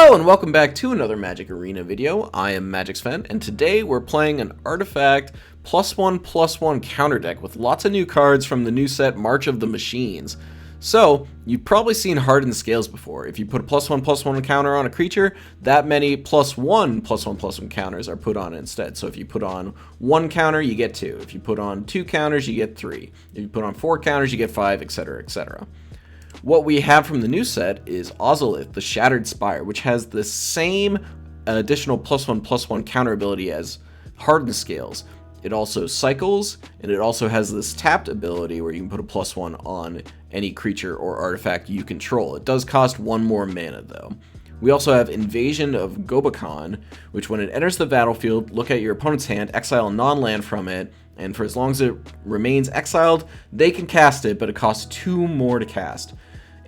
Hello and welcome back to another Magic Arena video. I am MagicSven, and today we're playing an Artifact +1/+1 counter deck with lots of new cards from the new set March of the Machines. So, you've probably seen Hardened Scales before. If you put a +1/+1 counter on a creature, that many +1/+1/+1 counters are put on instead. So if you put on 1 counter, you get 2. If you put on 2 counters, you get 3. If you put on 4 counters, you get 5, etc, etc. What we have from the new set is Ozolith, the Shattered Spire, which has the same additional +1/+1 counter ability as Hardened Scales. It also cycles, and it also has this tapped ability where you can put a +1 on any creature or artifact you control. It does cost 1 more mana though. We also have Invasion of Gobakhan, which when it enters the battlefield, look at your opponent's hand, exile a non-land from it, and for as long as it remains exiled, they can cast it, but it costs 2 more to cast.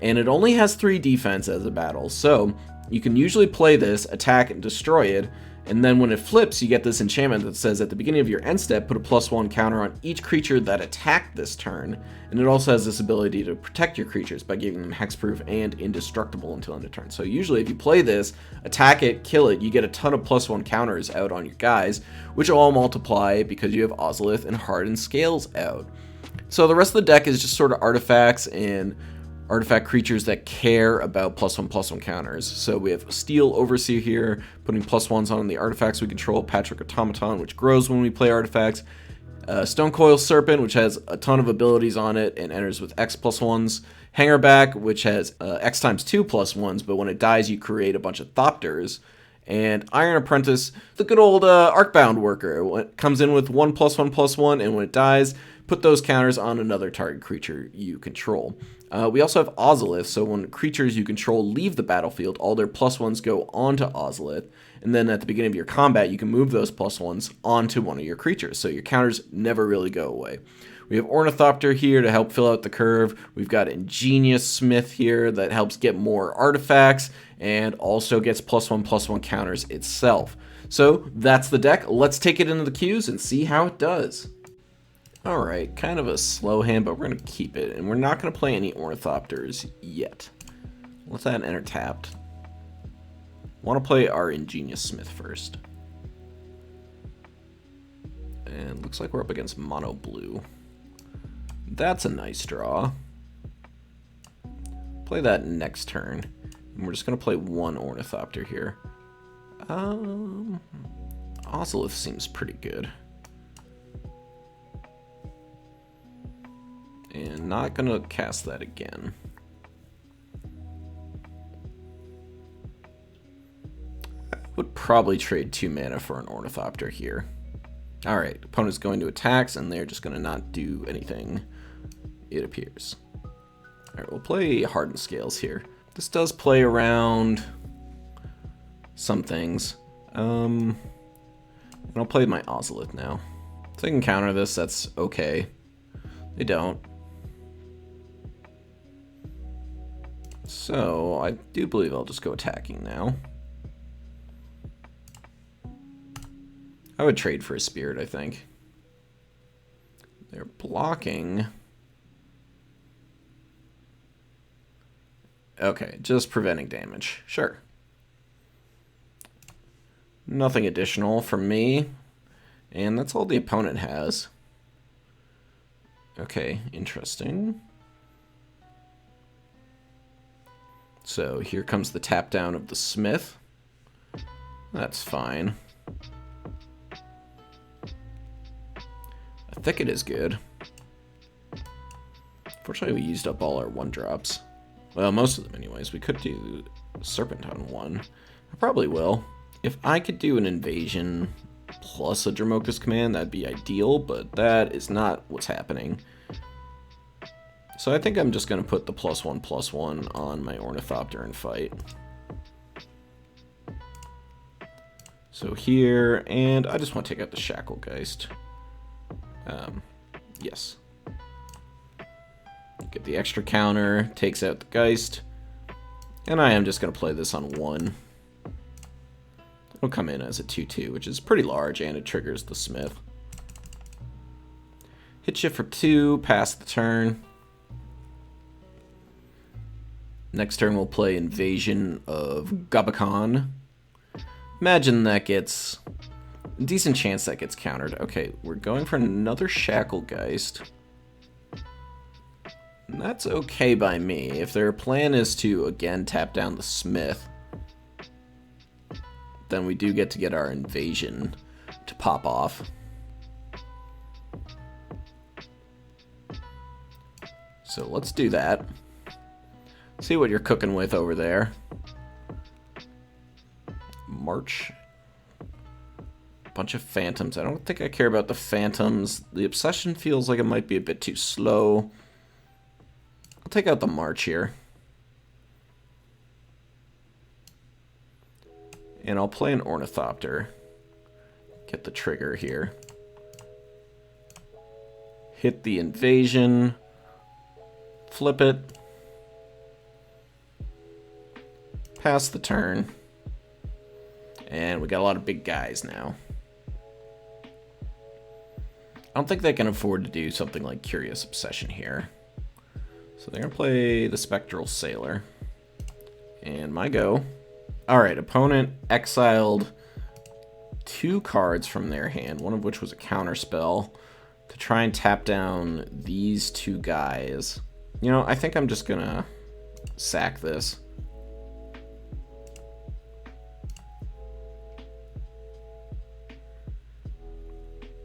And it only has 3 defense as a battle, so you can usually play this, attack and destroy it, and then when it flips, you get this enchantment that says at the beginning of your end step, put a +1 counter on each creature that attacked this turn, and it also has this ability to protect your creatures by giving them hexproof and indestructible until end of turn. So usually if you play this, attack it, kill it, you get a ton of +1 counters out on your guys, which will all multiply because you have Ozolith and Hardened Scales out. So the rest of the deck is just sort of artifacts and artifact creatures that care about +1/+1 counters. So we have Steel Overseer here, putting +1s on the artifacts we control, Patrick Automaton, which grows when we play artifacts, Stonecoil Serpent, which has a ton of abilities on it and enters with X +1s, Hangerback, which has X times 2 +1s, but when it dies you create a bunch of Thopters, and Iron Apprentice, the good old Arcbound worker. It comes in with 1 +1/+1, and when it dies, put those counters on another target creature you control. We also have Ozolith, so when creatures you control leave the battlefield, all their +1s go onto Ozolith, and then at the beginning of your combat, you can move those +1s onto one of your creatures, so your counters never really go away. We have Ornithopter here to help fill out the curve. We've got Ingenious Smith here that helps get more artifacts, and also gets +1/+1 counters itself. So that's the deck. Let's take it into the queues and see how it does. Alright, kind of a slow hand, but we're going to keep it. And we're not going to play any Ornithopters yet. Let that enter tapped. Want to play our Ingenious Smith first. And looks like we're up against Mono Blue. That's a nice draw. Play that next turn. And we're just going to play 1 Ornithopter here. Ozolith seems pretty good. And not gonna cast that again. I would probably trade 2 mana for an Ornithopter here. Alright, opponent's going to attacks, and they're just gonna not do anything, it appears. Alright, we'll play Hardened Scales here. This does play around some things. And I'll play my Ozolith now. If they can counter this, that's okay. They don't. So, I do believe I'll just go attacking now. I would trade for a Spirit, I think. They're blocking. Okay, just preventing damage. Sure. Nothing additional from me. And that's all the opponent has. Okay, interesting. So here comes the tap down of the Smith. That's fine. A Thicket is good. Fortunately, we used up all our 1-drops. Well, most of them anyways. We could do Serpent on 1. I probably will. If I could do an Invasion plus a Dromoka's Command, that'd be ideal, but that is not what's happening. So I think I'm just going to put the +1/+1 on my Ornithopter and fight. So here, and I just want to take out the Shacklegeist. Yes. Get the extra counter, takes out the Geist, and I am just going to play this on 1. It'll come in as a 2/2, which is pretty large, and it triggers the Smith. Hit you for 2, pass the turn. Next turn we'll play Invasion of Gobakhan. Imagine that gets... decent chance that gets countered. Okay, we're going for another Shacklegeist. And that's okay by me. If their plan is to, again, tap down the Smith, then we do get to get our Invasion to pop off. So let's do that. See what you're cooking with over there. March. Bunch of Phantoms. I don't think I care about the Phantoms. The Obsession feels like it might be a bit too slow. I'll take out the March here. And I'll play an Ornithopter. Get the trigger here. Hit the Invasion. Flip it. Pass the turn. And we got a lot of big guys now. I don't think they can afford to do something like Curious Obsession here. So they're going to play the Spectral Sailor. And my go. Alright, opponent exiled 2 cards from their hand, one of which was a counterspell, to try and tap down these 2 guys. You know, I think I'm just going to sack this.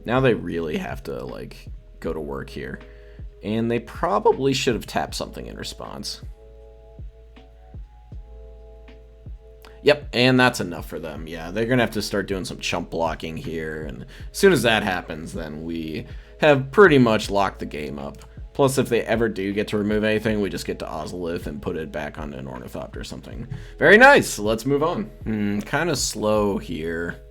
Now they really have to, like, go to work here. And they probably should have tapped something in response. Yep, and that's enough for them. Yeah, they're going to have to start doing some chump blocking here. And as soon as that happens, then we have pretty much locked the game up. Plus, if they ever do get to remove anything, we just get to Ozolith and put it back on an Ornithopter or something. Very nice. Let's move on. Kind of slow here.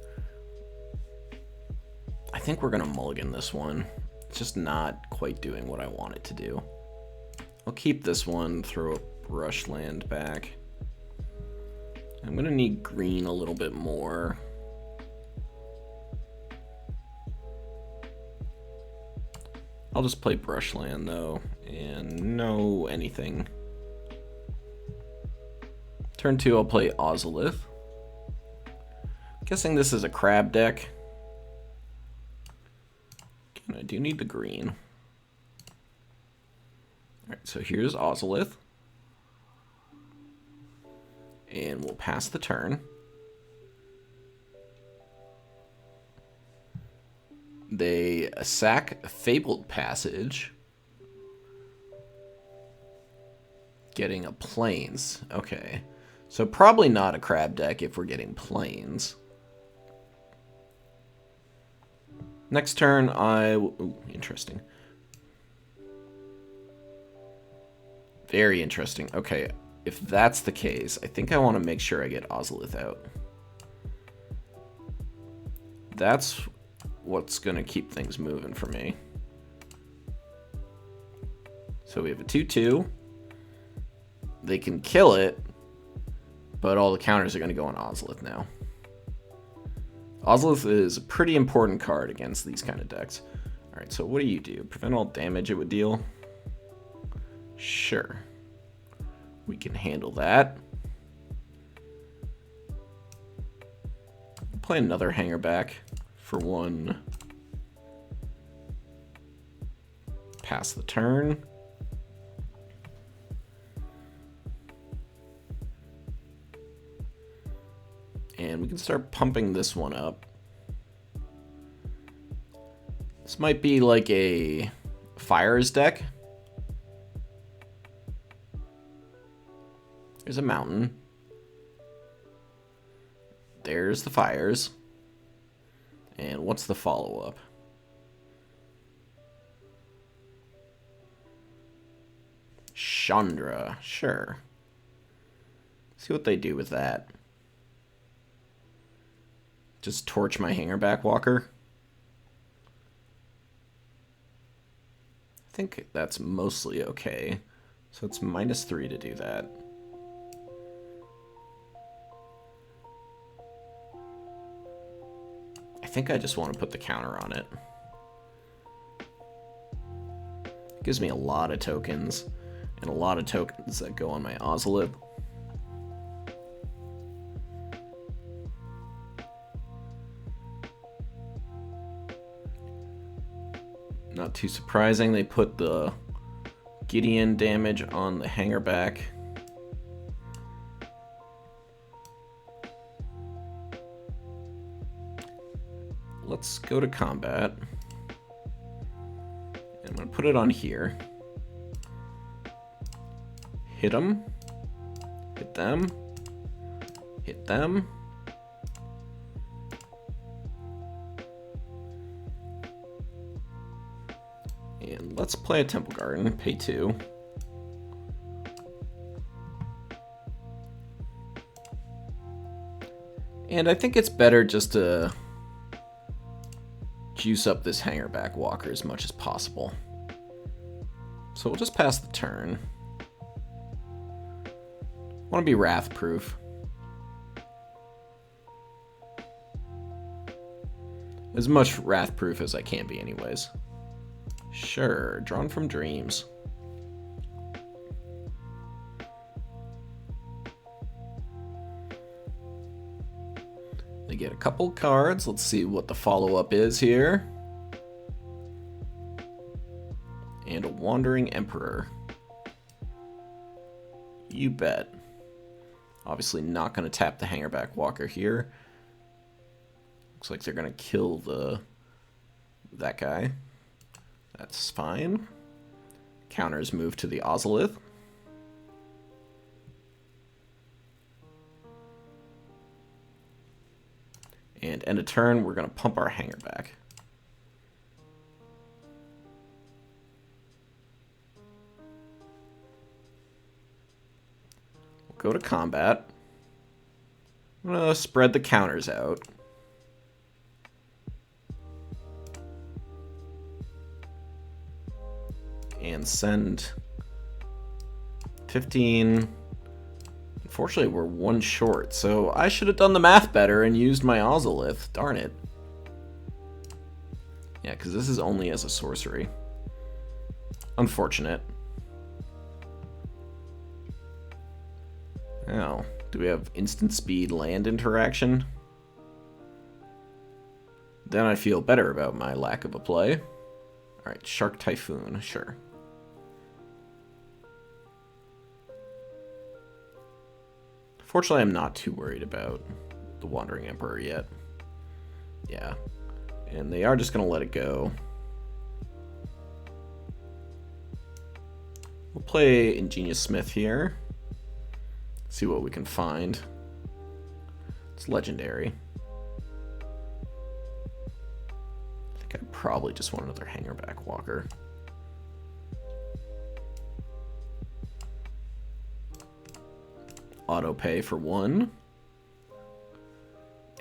I think we're going to mulligan this one. It's just not quite doing what I want it to do. I'll keep this one, throw a Brushland back. I'm going to need green a little bit more. I'll just play Brushland, though, and no anything. Turn 2, I'll play Ozolith. Guessing this is a crab deck. I do need the green. Alright, so here's Ozolith. And we'll pass the turn. They sack Fabled Passage. Getting a Plains. Okay. So probably not a crab deck if we're getting Plains. Next turn, ooh, interesting. Very interesting. Okay, if that's the case, I think I want to make sure I get Ozolith out. That's what's going to keep things moving for me. So we have a 2/2. They can kill it, but all the counters are going to go on Ozolith now. Ozolith is a pretty important card against these kind of decks. Alright, so what do you do? Prevent all damage it would deal? Sure. We can handle that. Play another hanger back for 1. Pass the turn. And we can start pumping this one up. This might be like a Fires deck. There's a mountain. There's the Fires. And what's the follow-up? Chandra. Sure. See what they do with that. Just torch my Hangerback Walker. I think that's mostly okay. So it's -3 to do that. I think I just want to put the counter on it. Gives me a lot of tokens. And a lot of tokens that go on my Ozolith. Not too surprising, they put the Gideon damage on the hanger back. Let's go to combat. And I'm going to put it on here. Hit them. Hit them. Hit them. And let's play a Temple Garden, pay 2. And I think it's better just to juice up this Hangerback Walker as much as possible. So we'll just pass the turn. Want to be wrath proof. As much wrath proof as I can be anyways. Sure, drawn from dreams. They get a couple cards. Let's see what the follow-up is here. And a Wandering Emperor. You bet. Obviously not going to tap the Hangerback Walker here. Looks like they're going to kill that guy. That's fine. Counters move to the Ozolith. And end of turn, we're going to pump our hanger back. We'll go to combat. I'm going to spread the counters out. And send 15. Unfortunately, we're 1 short, so I should have done the math better and used my Ozolith. Darn it. Yeah, because this is only as a sorcery. Unfortunate. Oh, do we have instant speed land interaction? Then I feel better about my lack of a play. Alright, Shark Typhoon, sure. Fortunately, I'm not too worried about the Wandering Emperor yet. Yeah. And they are just going to let it go. We'll play Ingenious Smith here. See what we can find. It's legendary. I think I probably just want another Hangerback Walker. Auto pay for 1.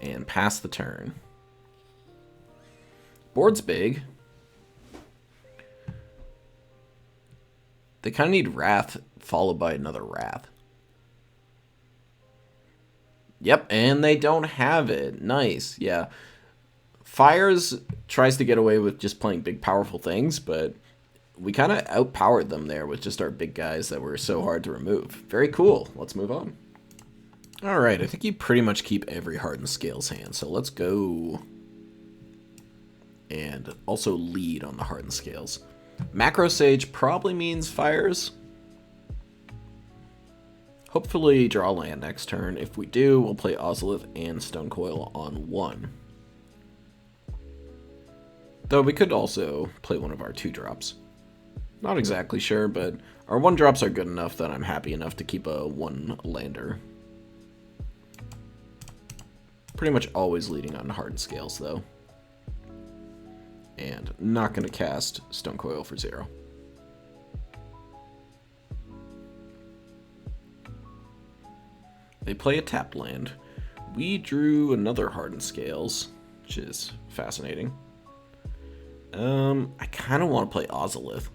And pass the turn. Board's big. They kind of need Wrath followed by another Wrath. Yep, and they don't have it. Nice, yeah. Fires tries to get away with just playing big, powerful things, but we kind of outpowered them there with just our big guys that were so hard to remove. Very cool. Let's move on. Alright, I think you pretty much keep every Hardened Scales hand, so let's go. And also lead on the Hardened Scales. Macro Sage probably means fires. Hopefully draw land next turn. If we do, we'll play Ozolith and Stonecoil on 1. Though we could also play one of our 2-drops. Not exactly sure, but our 1-drops are good enough that I'm happy enough to keep a 1-lander. Pretty much always leading on Hardened Scales, though. And not going to cast Stonecoil for 0. They play a tapped land. We drew another Hardened Scales, which is fascinating. I kind of want to play Ozolith.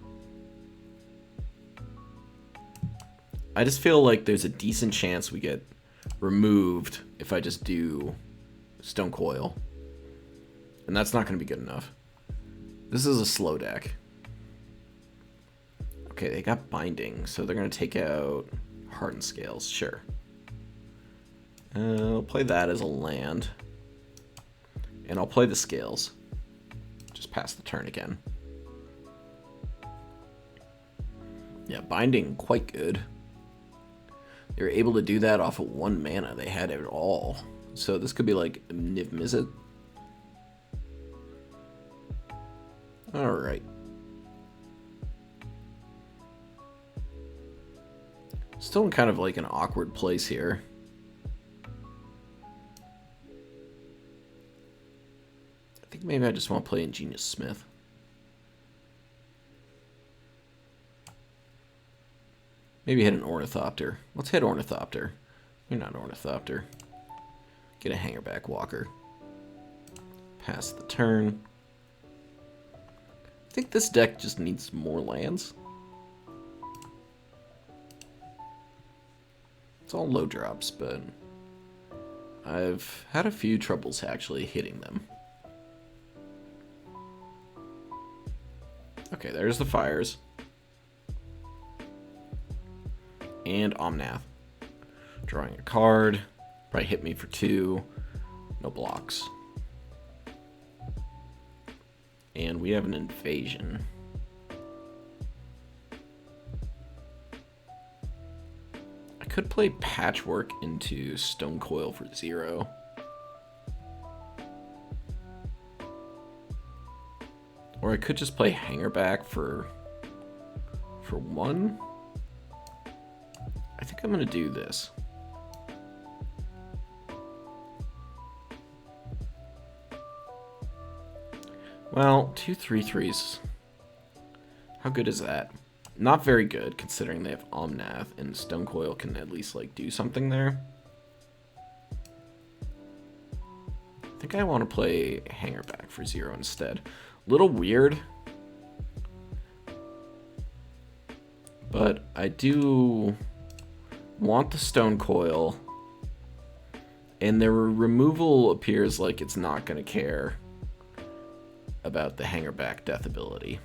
I just feel like there's a decent chance we get removed if I just do Stonecoil. And that's not going to be good enough. This is a slow deck. Okay, they got Binding, so they're going to take out Hardened Scales, sure. I'll play that as a land. And I'll play the Scales. Just pass the turn again. Yeah, Binding, quite good. They were able to do that off of 1 mana. They had it all. So this could be like Niv Mizzet. Alright. Still in kind of like an awkward place here. I think maybe I just want to play Ingenious Smith. Maybe hit an Ornithopter. Let's hit Ornithopter. You're not Ornithopter. Get a Hangerback Walker. Pass the turn. I think this deck just needs more lands. It's all low drops, but I've had a few troubles actually hitting them. Okay, there's the fires. And Omnath. Drawing a card. Probably hit me for 2. No blocks. And we have an invasion. I could play Patchwork into Stone Coil for 0. Or I could just play Hangerback for 1. I think I'm going to do this. Well, 2 3/3s. How good is that? Not very good, considering they have Omnath, and Stone Coil can at least like do something there. I think I want to play Hangerback for 0 instead. Little weird, but I do want the Stone Coil, and their removal appears like it's not going to care about the Hangerback death ability.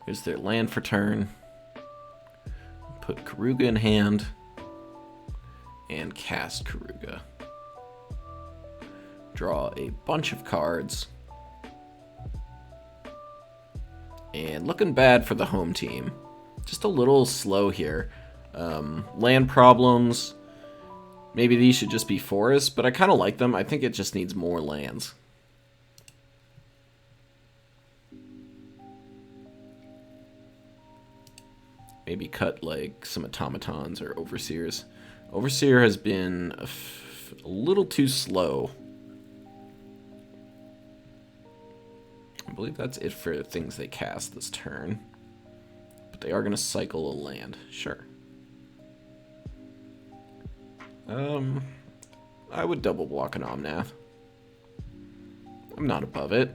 Here's their land for turn. Put Karuga in hand and cast Karuga. Draw a bunch of cards. And looking bad for the home team. Just a little slow here. Land problems. Maybe these should just be forests, but I kind of like them. I think it just needs more lands. Maybe cut like some automatons or overseers. Overseer has been a little too slow. I believe that's it for things they cast this turn. But they are going to cycle a land. Sure. I would double block an Omnath. I'm not above it.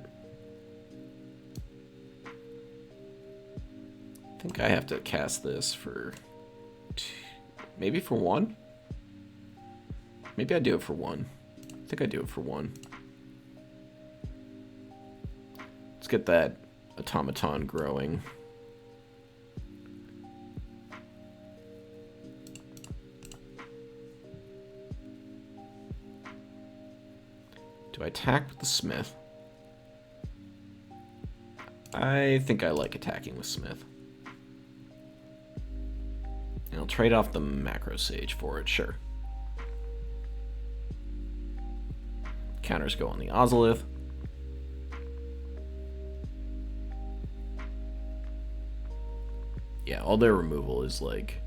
I think I have to cast this for 2, maybe for 1? Maybe I do it for 1. I think I do it for 1. Let's get that automaton growing. Do I attack with the Smith? I think I like attacking with Smith. And I'll trade off the Macro Sage for it, sure. Counters go on the Ozolith. Yeah, all their removal is like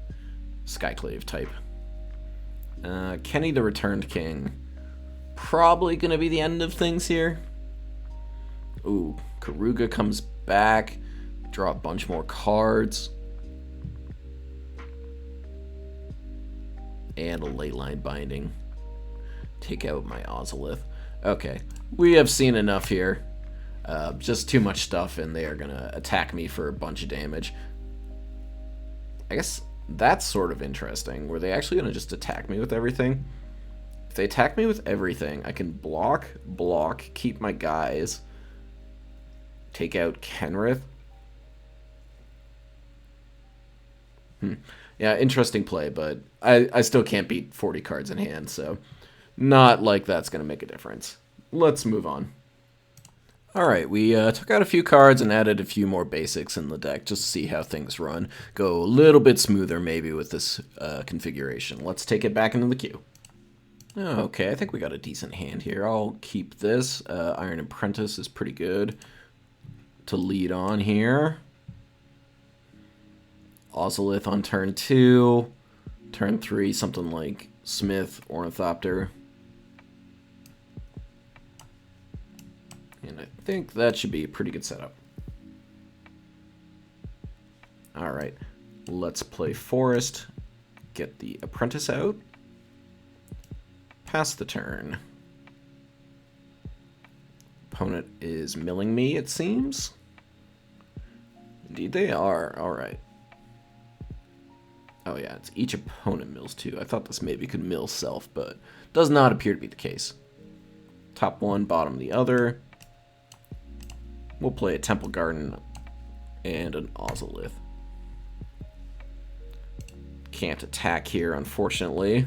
Skyclave type. Kenny the Returned King. Probably going to be the end of things here. Ooh, Karuga comes back. Draw a bunch more cards. And a late line binding. Take out my Ozolith. Okay, we have seen enough here. Just too much stuff, and they are going to attack me for a bunch of damage. I guess that's sort of interesting. Were they actually going to just attack me with everything? If they attack me with everything, I can block, keep my guys, Take out Kenrith. Yeah, interesting play, but I still can't beat 40 cards in hand, so not like that's going to make a difference. Let's move on. Alright, we took out a few cards and added a few more basics in the deck just to see how things run. Go a little bit smoother maybe with this configuration. Let's take it back into the queue. Okay, I think we got a decent hand here. I'll keep this. Iron Apprentice is pretty good to lead on here. Ozolith on turn 2. Turn 3, something like Smith, Ornithopter. And I think that should be a pretty good setup. Alright, let's play Forest. Get the Apprentice out. Pass the turn. Opponent is milling me, it seems. Indeed they are. Alright. Oh yeah, it's each opponent mills too. I thought this maybe could mill self, but does not appear to be the case. Top one, bottom the other. We'll play a Temple Garden and an Ozolith. Can't attack here, unfortunately.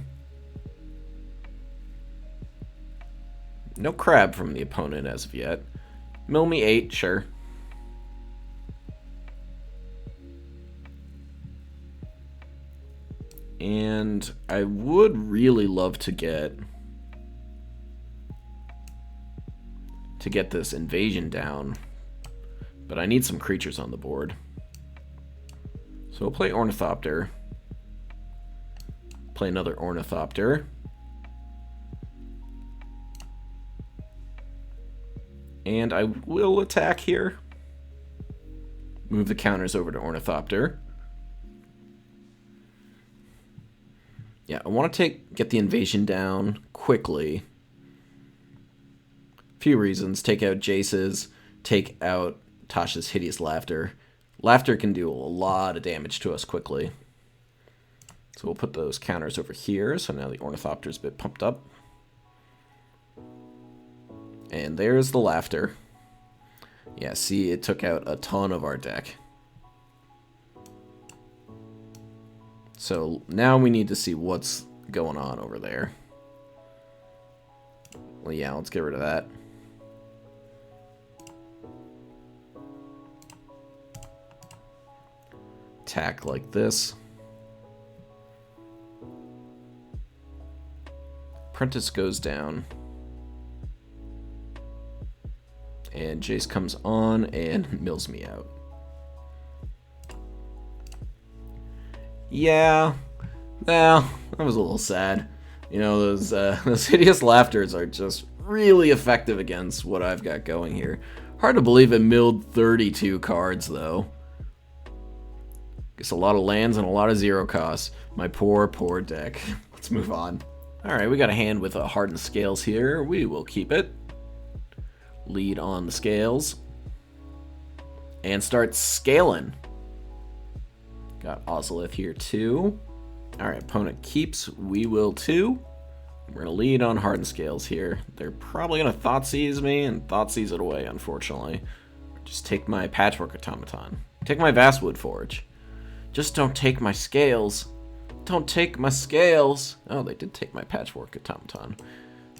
No crab from the opponent as of yet. Mill me 8, sure. And I would really love to get this invasion down, but I need some creatures on the board. So we'll play Ornithopter. Play another Ornithopter. And I will attack here. Move the counters over to Ornithopter. Yeah, I want to get the invasion down quickly. Few reasons. Take out Jace's. Take out Tasha's Hideous Laughter. Laughter can do a lot of damage to us quickly. So we'll put those counters over here. So now the Ornithopter's a bit pumped up. And there's the Laughter. Yeah, see, it took out a ton of our deck. So now we need to see what's going on over there. Well, yeah, let's get rid of that. Attack like this. Apprentice goes down. And Jace comes on and mills me out. Yeah, well, that was a little sad. You know, those Hideous Laughters are just really effective against what I've got going here. Hard to believe it milled 32 cards, though. Guess a lot of lands and a lot of zero costs. My poor, poor deck. Let's move on. Alright, we got a hand with a Hardened Scales here. We will keep it. Lead on the Scales. And start scaling. Got Ozolith here too. Alright, opponent keeps. We will too. We're going to lead on Hardened Scales here. They're probably going to Thoughtseize me and Thoughtseize it away, unfortunately. Just take my Patchwork Automaton. Take my Vastwood Forge. Just don't take my Scales. Don't take my Scales. Oh, they did take my Patchwork Automaton.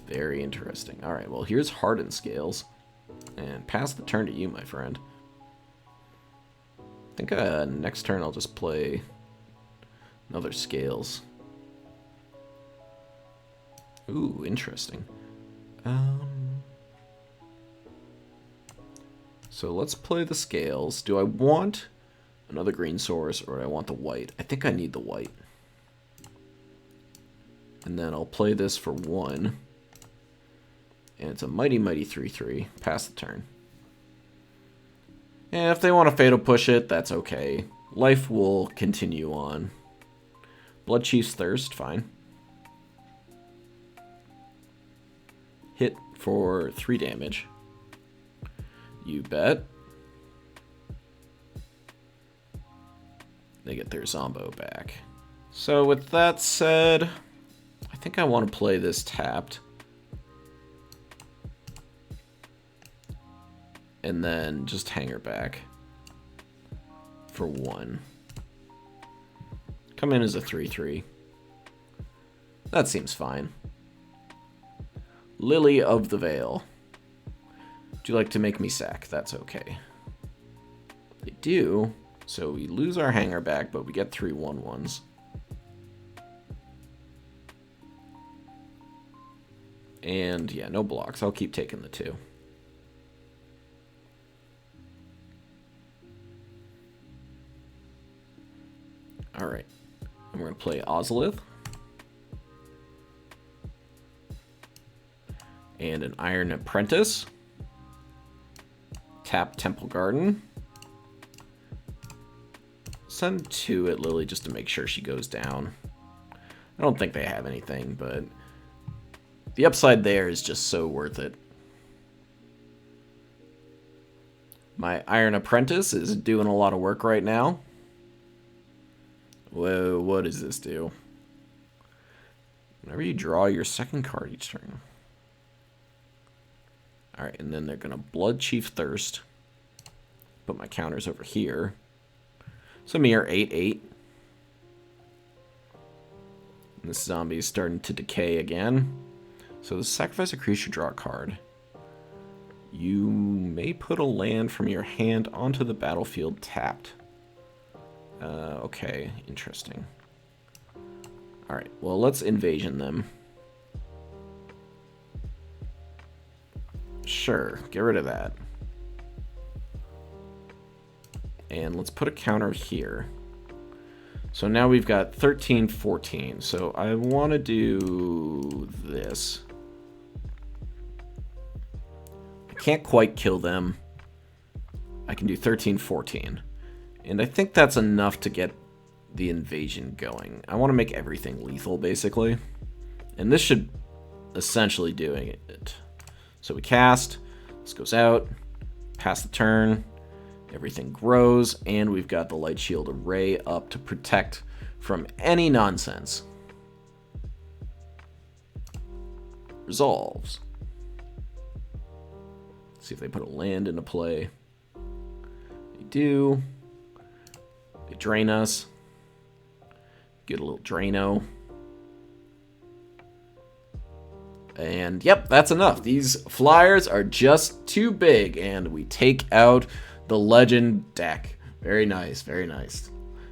Very interesting. Alright, well, here's Hardened Scales. And pass the turn to you, my friend. I think next turn I'll just play another Scales. Ooh, interesting. So let's play the Scales. Do I want another green source or do I want the white? I think I need the white. And then I'll play this for 1. And it's a mighty, mighty 3/3. Pass the turn. And if they want to Fatal Push it, that's okay. Life will continue on. Blood Chief's Thirst, fine. Hit for 3 damage. You bet. They get their Zombo back. So with that said, I think I want to play this tapped. and then just hang her back for 1. Come in as a 3/3. That seems fine. Lily of the Vale. Would you like to make me sack? That's okay. They do, so we lose our hanger back, but we get 3 1/1s. And yeah, no blocks. I'll keep taking the 2. Alright. And we're going to play Ozolith. And an Iron Apprentice. Tap Temple Garden. Send 2 at Lily just to make sure she goes down. I don't think they have anything, but the upside there is just so worth it. My Iron Apprentice is doing a lot of work right now. Whoa, what does this do? Whenever you draw your second card each turn. Alright, and then they're going to Blood Chief Thirst. Put my counters over here. So mere 8/8. And this zombie is starting to decay again. So sacrifice a creature, draw a card. You may put a land from your hand onto the battlefield tapped. Okay, interesting. Alright, well, let's invasion them. Sure, get rid of that. And let's put a counter here. So now we've got 13, 14. So I want to do this. I can't quite kill them. I can do 13, 14. And I think that's enough to get the invasion going. I want to make everything lethal, basically. And this should essentially do it. So we cast, this goes out, pass the turn, everything grows, and we've got the Light Shield Array up to protect from any nonsense. Resolves. Let's see if they put a land into play. They do. They drain us. Get a little Drano. And yep, that's enough. These flyers are just too big, and we take out the legend deck. Very nice, very nice.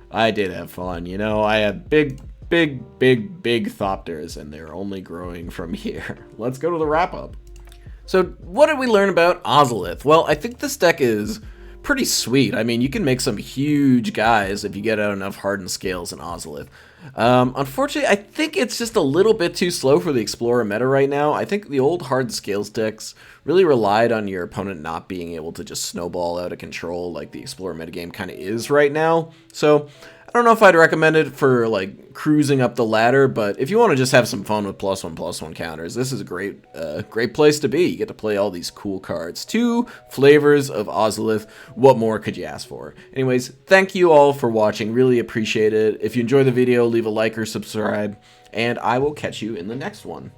I did have fun, you know. I have big Thopters, and they're only growing from here. Let's go to the wrap-up. So what did we learn about Ozolith? Well, I think this deck is pretty sweet. I mean, you can make some huge guys if you get out enough Hardened Scales in Ozolith. Unfortunately, I think it's just a little bit too slow for the Explorer meta right now. I think the old Hardened Scales decks really relied on your opponent not being able to just snowball out of control like the Explorer metagame kind of is right now. So I don't know if I'd recommend it for like cruising up the ladder, but if you want to just have some fun with +1/+1 counters, this is a great place to be. You get to play all these cool cards. 2 flavors of Ozolith. What more could you ask for? Anyways, thank you all for watching. Really appreciate it. If you enjoy the video, leave a like or subscribe, and I will catch you in the next one.